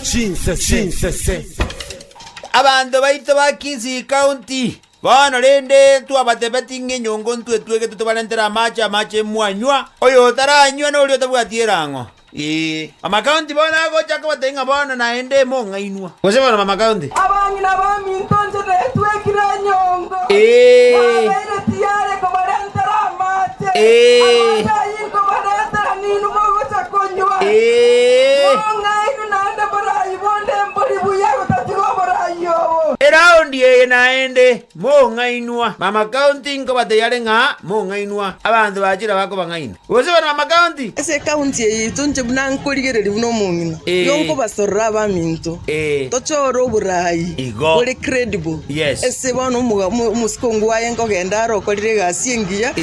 Chinsanse. Abantu baito ba Kisii County. Bono rende twabatebetinge nyongo ntwetwege tutobanentera amache mwanywa. Oyo taranywa no lyo tabwatierango. Mama County bona gocha ko batenga bona naende Ong'era. Kose bona Mama County. Abangi na bami ntonje twekira nyongo. Baere tiare ko barentera amache. Abayi ko barentera ninu gocha konywa. Ong'era naende borai bonde mbori buya gotatigo borai yo. Eraundi naende Ong'era. Mama County ngo bateyare nga Ong'era. Abantu bachira bako bangaina. Kose bona Mama County. Ese county yitunje bunankuligere buno mungina. Yonko basorra baminto. Tochoro burai. Bole credible. Yes. Ese bano musikongo waye ngogenda arokolire gasingia.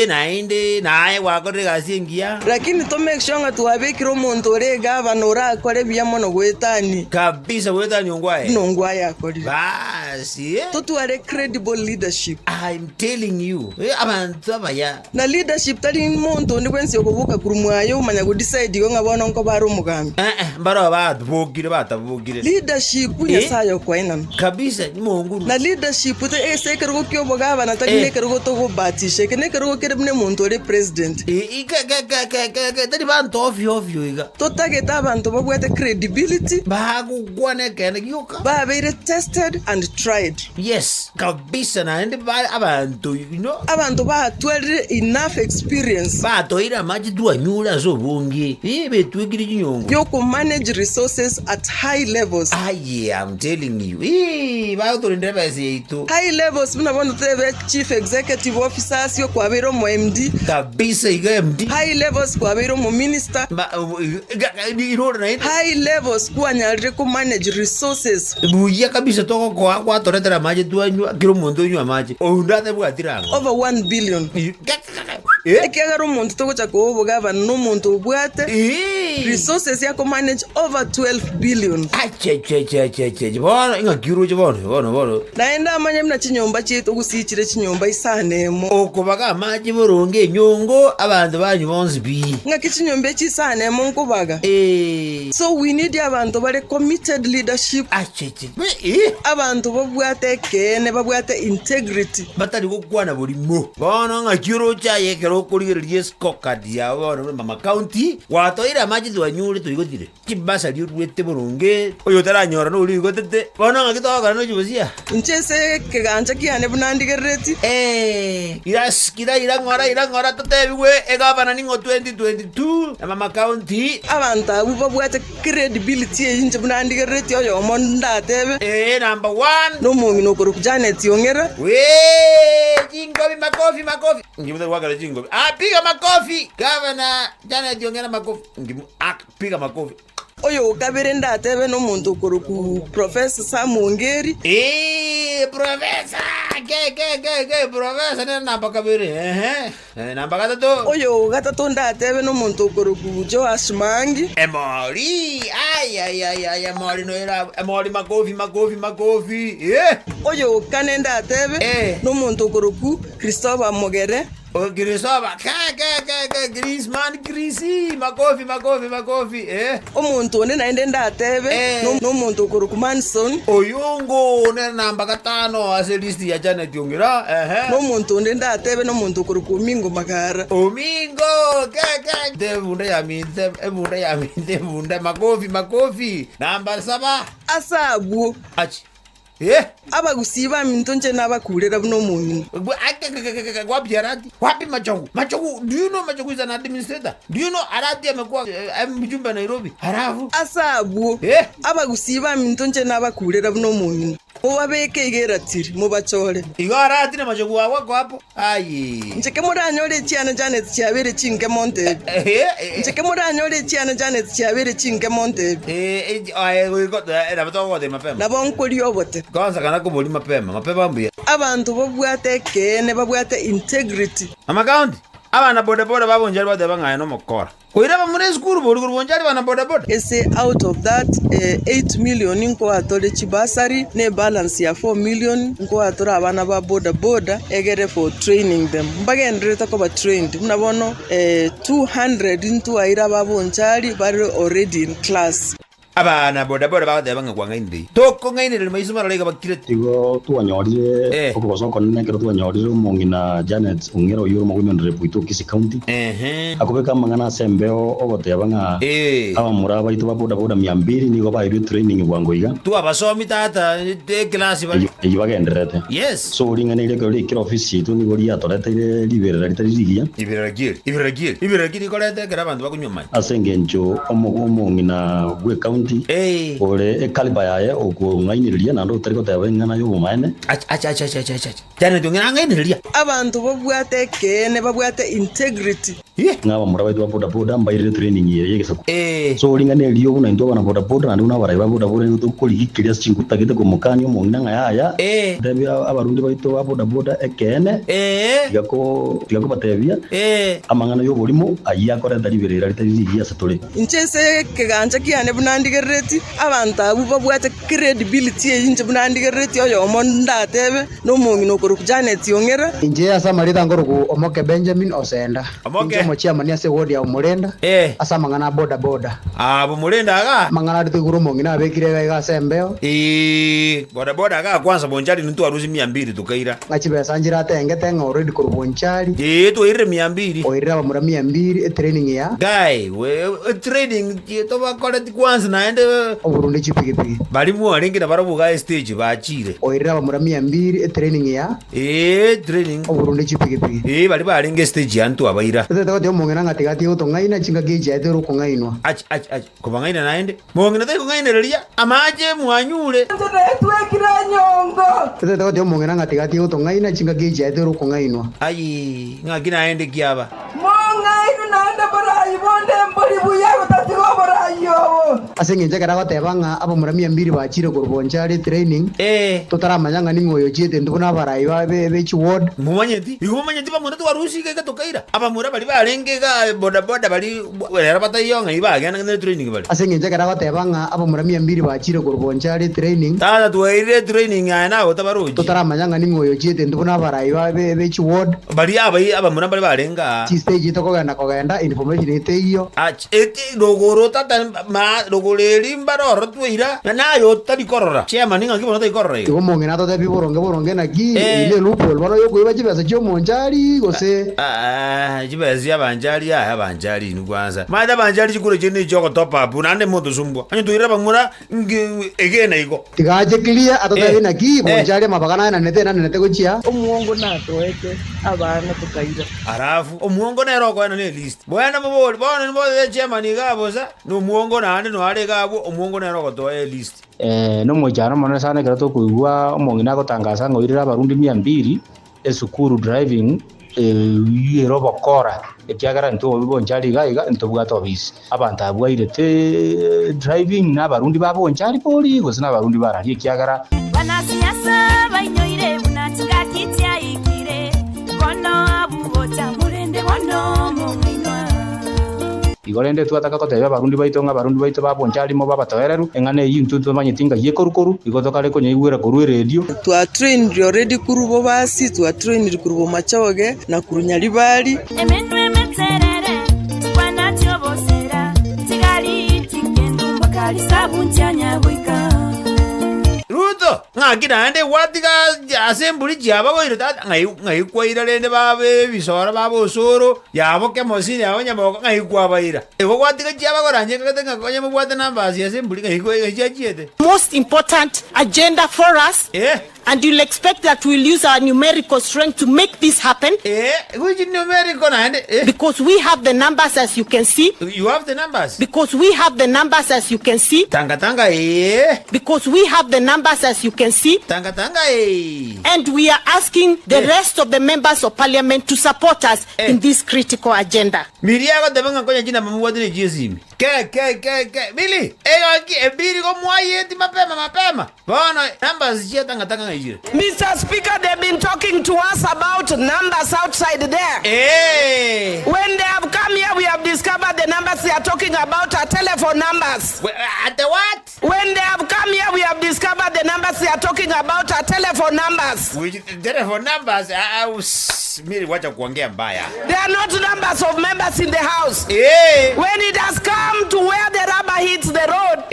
Naende nae wakorire gasingia. Lakini to make sure nga tuwabekira omuntu ore governor akore byamono gwetani. Kabisa gwetani ongwaye. Nongwaye akorire. Basi. Totuare credible leadership. I'm telling you. Abantu abaya. Na leadership tali muntu ndi kwensi okubuka kurumwayo umanya go decide ngo ngabona nko baro mugambi. Mbaro batabugire. Leadership yasayo kwaina. Kabisa ni monguru. Na leadership te esekero go kyo bogaba na tali nekero go to batishe kene kero go kerebne muntu ore president. Tadi bantu ovyo iga. Totageta abantu babwete credibility. Bagugwane kene gyoka. Ba be tested and tried. Yes, kabisa na ndi abantu abantu ba twere enough experience. Ba toira maji duanyula zo bonge. Betwekiri nyongo. You can manage resources at high levels. I'm telling you. Ba to ndeba ito. High levels muna bono tebe chief executive officers yo kwa bero mo MD. Kabisa iga MD. High levels kwa bero mo minister. High levels kwa nyalire ku manage resources. Buya kabisa toko kwa toretera maji duanywa kiro mondo nywa maji. Ondate bwatiranga. Over 1 billion. Ekegaro muntu toko chako obugaba no muntu obwate. Resources yako manage over 12 billion. Bono inga kiro bono. Naenda amanya mna chinyomba chetu gusichire chinyomba isanemo. Okubaga amaji boronge nyongo abantu banyu bonzi bi. Nga kichinyomba chisanemo nkubaga. So we need abantu bare committed leadership. Abantu babwate kene babwate integrity. Batari gukwana bulimo. Bono nga kiro chaye kero kuririe scorecard ya bono Mama County. Watoira amaji duanyure tuyigotire. Kibasa liurwete boronge. Oyo taranyora no ligotete. Bono nga kitoka no jubusia. Nchese keganja kiane bunandigereti. Irangora totebiwe egabana ningo 2022 na Mama County. Abantu abubabwate credibility yinje bunandigereti oyo monda tebe. Number 1 no mungi no kuru Janet Ong'era. Jingobi makofi. Ngimuza wakala jingobi. Piga makofi. Governor Janet Ong'era makofi. Piga makofi. Oyo kabere ndatebe no muntu kuru ku Professor Ong'era. Professor. Professor na namba kabere. Namba gatatu. Oyo gatatu ndatebe no muntu kuru ku Joash Mangi. Emori. Emori no era. Emori makofi. Oyo kane ndatebe no muntu kuru ku Christopher Mogere. Grisoba, Grisman, Kisii, makofi. Omuntu one naende ndatebe no muntu kuru ku Manson. Oyungu ne namba gatano ase list ya Janet Ong'era. No muntu one ndatebe no muntu kuru ku Mingo Magara. Omingo, Devunda ya minde, makofi. Namba 7. Asabu. Achi. Abagusiba mintonje nabakurera buno munyu. Wapi Arati? Wapi Machogu? Do you know Machogu is an administrator? Do you know Arati amekuwa mjumbe Nairobi? Harafu. Asabu. Abagusiba mintonje nabakurera buno munyu. Obabeke igeratiri mubachore. Igo Arati na Machogu wako hapo. Ncheke muranyore chiana Janet chiabere chinge monte. Ncheke muranyore chiana Janet chiabere chinge monte. Nabonkori obote. Kwanza kana kubuli mapema mbuya. Abantu babwate kene babwate integrity. Mama County. Abana boda babonjari bade bangaya no mukora. Koira muri school bonjari bana boda. Out of that 8 million inko atore chibasari ne balance ya 4 million inko atora abana ba boda egere for training them. Mbagendre tako ba trained. Munabono 200 into aira babonjari bari already in class. abana boda boda ba banga kwa ngaindi toko ngaindi le maisuma rega bakire tigo tuanyorire okubosoko nene kero tuanyorire mongina Janet Ong'era yoro women rep ito Kisii County akubeka mangana sembeo ogotebanga aba muraba ito boda boda 200 nigo bairwe training bwangoiga tu abasomi tata de class ba ibagenderete yes so ringane ile kero office itu nigo ria torete ile libera litarigia ibiragiri korete kera bantu bakunyuma asengenjo omongina gwe county ore kaliba yaye okungainiria nando utariko tabengana yo bumaene acha cyane tungena ngainiria abantu babwate kene babwate integrity ngaba muraba itu boda boda mbaire training ye gesako so ringane rio una ndo bana boda boda nando una baraiba boda boda ndo kuligikiria cinguta gite kumukani omongina ngaya debi abarundi baito boda boda ekene yako batebia amangana yo burimo ayakora daliberera litarigia satore inchese keganja kiane bunandigereti abantu abu babwate credibility inje bunandigereti oyo monda tebe no mongino koru Janet Ong'era inje asa marita ngoro omoke Benjamin Osenda inje mochia mania se wodi ya umurenda asa mangana boda boda abo murenda aga mangana ditiguru mongina bekire ga sembeo boda boda aga kwanza bonjali ntu aruzi 200 tukaira ngachibe sanjira tengete already koru bonjali tu ire 200 oira bamura 200 training ya guy we training to bakora kwanza naende oburundi chipigipigi bali mu aringira barabuga stage bachire oira bamura 200 training ya training oburundi chipigipigi bali baringe stage yantu abaira tete mongena ngatigati utongaina chinga geje atero kungainwa ach kubangaina naende mongena te kungainereria amaje mwanyure twekira nyongo tete mongena ngatigati utongaina chinga geje atero kungainwa ai ngakina aende kiaba mongainu nanda barayi bonde mbori buya batatigo barayi asengenje kara gotebanga abo mura 200 bachire kurbonjari training tutaramanyanga ningoyo chete ndubona barayi babe ward mumanyeti bamuna twarusi ke tokaira aba mura bali barenge ga boda boda bali wera batayonga ibagana ngene training bali asengenje kara gotebanga abo mura 200 bachire kurbonjari training tata tuwaire training ana otabaruji tutaramanyanga ningoyo chete ndubona barayi babe ward bali aba mura bali barenga chi stage kogenda information iteyo logoro tata ma logoleri mbaroro twira nayo talikorora chairman ngakibona talikorora igo mongena to tebi boronge na gi ile lupol baro yo kuiba chibesa cyo monjari gose chibesa abanjari ni kwanza mada banjari chikure chene choko top up nande moto sumbwa anyo tuira bamura egena iko tigaje clear atotebi na gi monjari mabagana na nete gochia omuongo na toeke abana tukaira arafu omuongo na roko na list bwana maboli bona ni mode chairman gabo sa no muongo nande no ale gabo omuongo na roko to list no mojana mona sana kera to kuigwa omongina gotangaza ngoirira abarundi 200 esukuru driving yero bokora ekiagara nto bonjari gaiga nto bwato bisi abantu abwaire te driving na abarundi babonjari poli gose na abarundi barari ekiagara bana siasa bainyoire bunatigakitia ikire kono abubota murende wono mungino igorende twataka kotebe abarundi baito nga abarundi baito babonjari mo babatoereru engane yintu tumanyitinga yekorukuru igotokale konye igwera koru radio twa train already kurubo basi twa train kurubo machoge na kurunyali bali emenwe meterere bana tyobosera tigali tikendo bakali sabuntyanya boika Ruto ngakina ande watiga assembly jaba go irata ngai kwaira lende babe bisora babo soro yabo ke mosini abanya boko ngai kwa baira ego watiga jaba go ranje katenga konya mu wata numbers assembly ngai ko ejajiete most important agenda for us and you'll expect that we'll use our numerical strength to make this happen which numerical ande because we have the numbers as you can see you have the numbers because we have the numbers as you can see tanga because we have the numbers as you can see tanga and we are asking the rest of the members of parliament to support us in this critical agenda miria go debanga konya jina mamuwadi ni jizimi ke bili aki ebiri go mwayeti mapema bona numbers je tanga Mr. Speaker, they've been talking to us about numbers outside there. When they have come here, we have discovered the numbers they are talking about are telephone numbers. At the what? When they have come here, we have discovered the numbers they are talking about are telephone numbers. Which telephone numbers? Miri wacha kuongea mbaya. They are not numbers of members in the house. When it has come to where the rubber hits the road,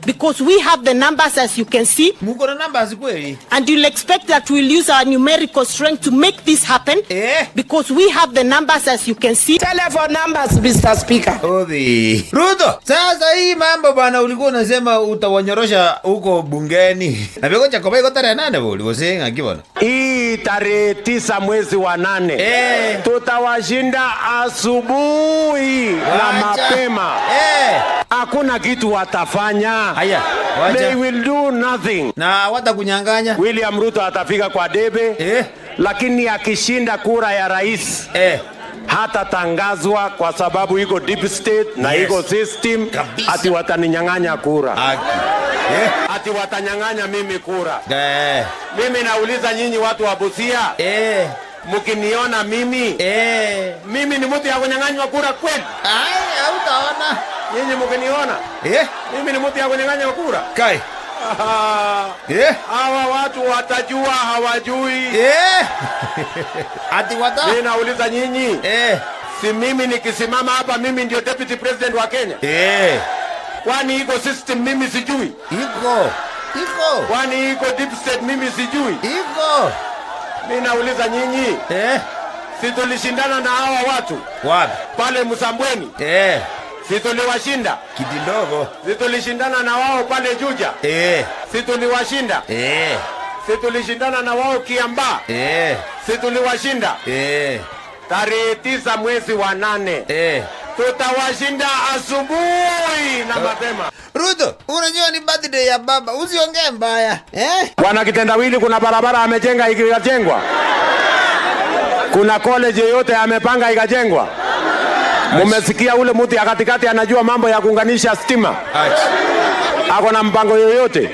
Because we have the numbers, as you can see. Muko na numbers kweli? And you'll expect that we'll use our numerical strength to make this happen. Because we have the numbers, as you can see. Telephone numbers, Mr. Speaker. Obi. Ruto, sasa hii mambo bwana ulikuwa unasema utawanyorosha huko bungeni. Na bego cha kobai tarehe 8 bo uligosenga kibona. Hii tarehe 9 mwezi wa 8. Tutawashinda asubuhi na mapema. Hakuna kitu watafanya. Haya, they will do nothing. Na watakunyang'anya. William Ruto atafika kwa debe. Lakini akishinda kura ya rais. Hata tangazwa kwa sababu iko deep state na iko system kabisa. Ati wataninyang'anya kura. Ati watanyang'anya mimi kura. Mimi nauliza nyinyi watu wa Busia. Mkiniona mimi mimi ni mtu ya kunyang'anywa kura kweli? Hautaona. Nyinyi mkiniona mimi ni mtu ya kunyang'anywa kura? Kai. Hawa watu watajua hawajui. Ati wata. Mimi nauliza nyinyi. Si mimi nikisimama hapa mimi ndio deputy president wa Kenya? Kwani iko system mimi sijui? Iko. Kwani iko deep state mimi sijui? Iko. Mimi nauliza nyinyi. Si tulishindana na hawa watu? Wapi? Pale Msambweni. Si tuliwashinda? Kidogo. Si tulishindana na wao pale Juja? Si tuliwashinda? Si tulishindana na wao Kiambaa? Si tuliwashinda? Tarehe 9 mwezi wa 8. Tutawashinda asubuhi na mapema. Ruto, unajua ni birthday ya baba. Usiongee mbaya. Bwana Kitendawili, kuna barabara amejenga ikajengwa? Kuna college yote amepanga ikajengwa? Mumesikia ule mtu ya katikati anajua mambo ya kuunganisha stima? Ako na mpango yoyote?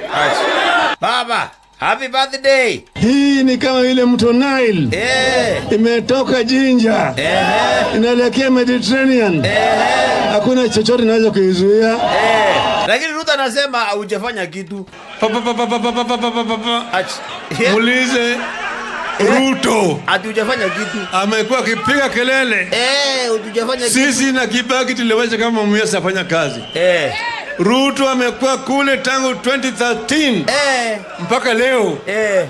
Baba, happy birthday. Hii ni kama ile mto Nile. Imetoka Jinja. Inaelekea Mediterranean. Hakuna chochote naweza kuizuia. Lakini Ruto anasema hujafanya kitu. Muulize Ruto. Ati hujafanya kitu. Amekuwa akipiga kelele. Hujafanya kitu. Sisi na Kibaki tuliwacha kama Musa afanya kazi. Ruto amekuwa kule tangu 2013 mpaka leo.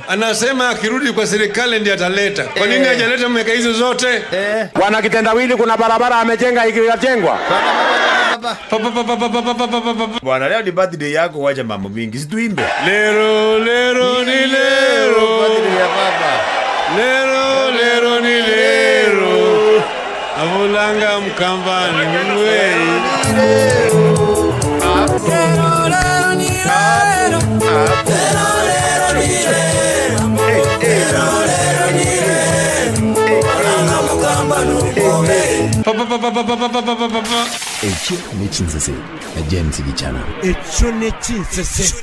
Anasema akirudi kwa serikali ndiye ataleta. Kwa nini hajaleta miaka hizo zote? Bwana Kitendawili, kuna barabara amejenga ikajengwa? Bwana, leo ni birthday yako, wacha mambo mingi. Situimbe. Lero lero ni lero. Birthday ya baba. Lero lero ni lero. Avulanga mkambani mwe. Ekyo ne Chinsanse na James Gichana. Ekyo ne Chinsanse.